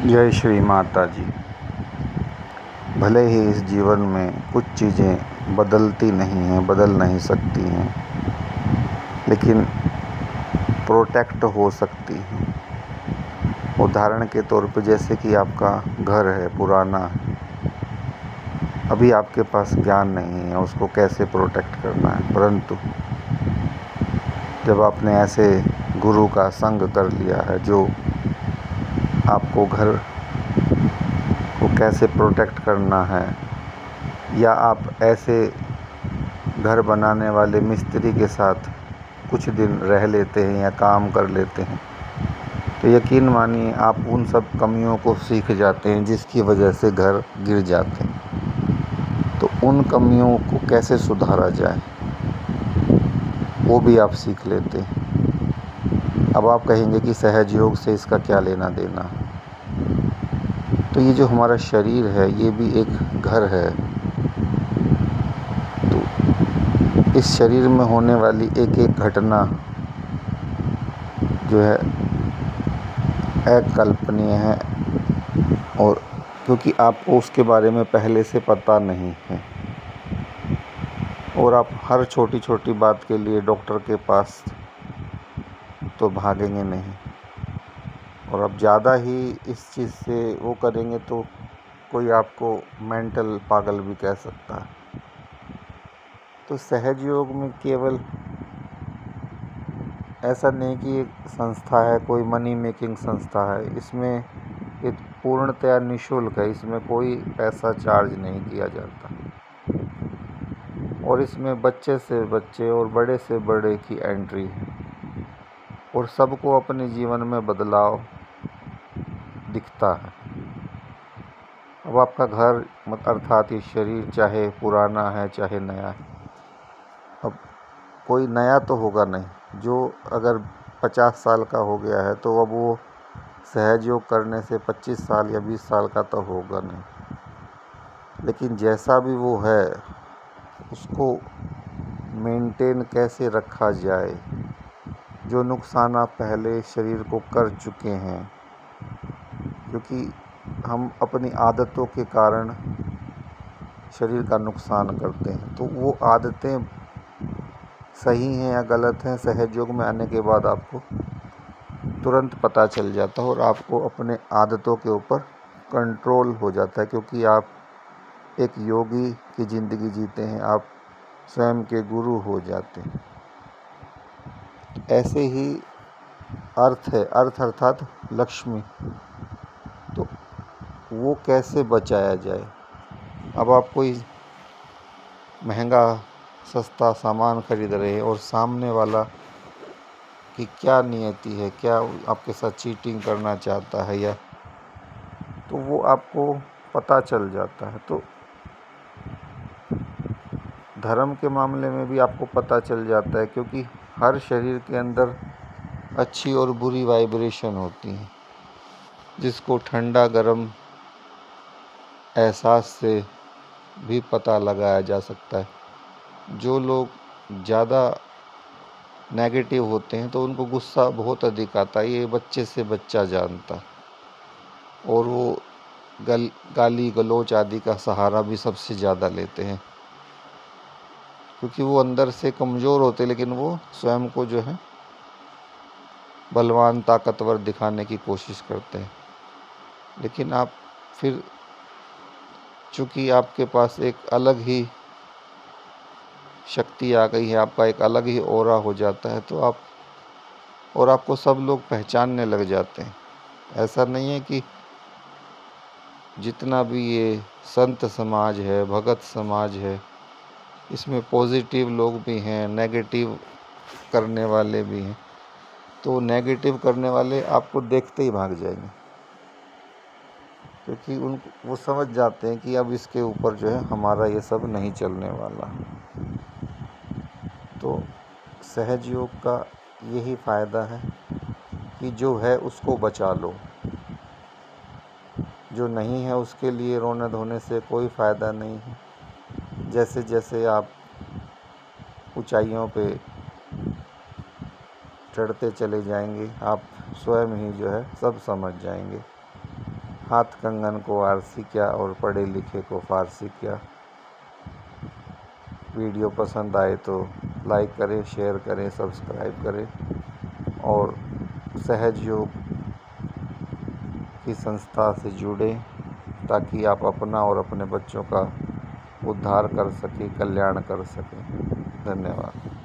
जय श्री माता जी। भले ही इस जीवन में कुछ चीज़ें बदलती नहीं हैं, बदल नहीं सकती हैं, लेकिन प्रोटेक्ट हो सकती हैं। उदाहरण के तौर पे जैसे कि आपका घर है, पुराना है, अभी आपके पास ज्ञान नहीं है उसको कैसे प्रोटेक्ट करना है, परंतु जब आपने ऐसे गुरु का संग कर लिया है जो आपको घर को कैसे प्रोटेक्ट करना है, या आप ऐसे घर बनाने वाले मिस्त्री के साथ कुछ दिन रह लेते हैं या काम कर लेते हैं, तो यकीन मानिए आप उन सब कमियों को सीख जाते हैं जिसकी वजह से घर गिर जाते हैं। तो उन कमियों को कैसे सुधारा जाए वो भी आप सीख लेते हैं। अब आप कहेंगे कि सहज योग से इसका क्या लेना देना। तो ये जो हमारा शरीर है ये भी एक घर है। तो इस शरीर में होने वाली एक एक घटना जो है अकल्पनीय है, और क्योंकि आपको उसके बारे में पहले से पता नहीं है और आप हर छोटी छोटी बात के लिए डॉक्टर के पास तो भागेंगे नहीं, और अब ज़्यादा ही इस चीज़ से वो करेंगे तो कोई आपको मेंटल पागल भी कह सकता है। तो सहज योग में केवल ऐसा नहीं कि एक संस्था है, कोई मनी मेकिंग संस्था है, इसमें एक पूर्णतया निःशुल्क है, इसमें कोई पैसा चार्ज नहीं किया जाता, और इसमें बच्चे से बच्चे और बड़े से बड़े की एंट्री है, और सबको अपने जीवन में बदलाव दिखता है। अब आपका घर अर्थात ये शरीर चाहे पुराना है चाहे नया है, अब कोई नया तो होगा नहीं। जो अगर 50 साल का हो गया है तो अब वो सहज योग करने से 25 साल या 20 साल का तो होगा नहीं, लेकिन जैसा भी वो है उसको मेंटेन कैसे रखा जाए। जो नुकसान आप पहले शरीर को कर चुके हैं, क्योंकि हम अपनी आदतों के कारण शरीर का नुकसान करते हैं, तो वो आदतें सही हैं या गलत हैं सहज योग में आने के बाद आपको तुरंत पता चल जाता है, और आपको अपने आदतों के ऊपर कंट्रोल हो जाता है, क्योंकि आप एक योगी की ज़िंदगी जीते हैं, आप स्वयं के गुरु हो जाते हैं। ऐसे ही अर्थ है, अर्थ अर्थात लक्ष्मी, तो वो कैसे बचाया जाए। अब आप कोई महंगा सस्ता सामान खरीद रहे हैं और सामने वाला की क्या नियति है, क्या आपके साथ चीटिंग करना चाहता है, या तो वो आपको पता चल जाता है। तो धर्म के मामले में भी आपको पता चल जाता है, क्योंकि हर शरीर के अंदर अच्छी और बुरी वाइब्रेशन होती हैं, जिसको ठंडा गर्म एहसास से भी पता लगाया जा सकता है। जो लोग ज़्यादा नेगेटिव होते हैं तो उनको गुस्सा बहुत अधिक आता है, ये बच्चे से बच्चा जानता, और वो गाली गलौच आदि का सहारा भी सबसे ज़्यादा लेते हैं, क्योंकि वो अंदर से कमज़ोर होते, लेकिन वो स्वयं को जो है बलवान ताकतवर दिखाने की कोशिश करते हैं। लेकिन आप फिर चूँकि आपके पास एक अलग ही शक्ति आ गई है, आपका एक अलग ही ऑरा हो जाता है, तो आप और आपको सब लोग पहचानने लग जाते हैं। ऐसा नहीं है कि जितना भी ये संत समाज है, भगत समाज है, इसमें पॉजिटिव लोग भी हैं, नेगेटिव करने वाले भी हैं। तो नेगेटिव करने वाले आपको देखते ही भाग जाएंगे, क्योंकि वो समझ जाते हैं कि अब इसके ऊपर जो है हमारा ये सब नहीं चलने वाला। तो सहज योग का यही फ़ायदा है कि जो है उसको बचा लो, जो नहीं है उसके लिए रोने धोने से कोई फ़ायदा नहीं है। जैसे जैसे आप ऊंचाइयों पे चढ़ते चले जाएंगे, आप स्वयं ही जो है सब समझ जाएंगे। हाथ कंगन को आरसी क्या और पढ़े लिखे को फारसी क्या। वीडियो पसंद आए तो लाइक करें, शेयर करें, सब्सक्राइब करें और सहज योग की संस्था से जुड़ें ताकि आप अपना और अपने बच्चों का उद्धार कर सकें, कल्याण कर सकें। धन्यवाद।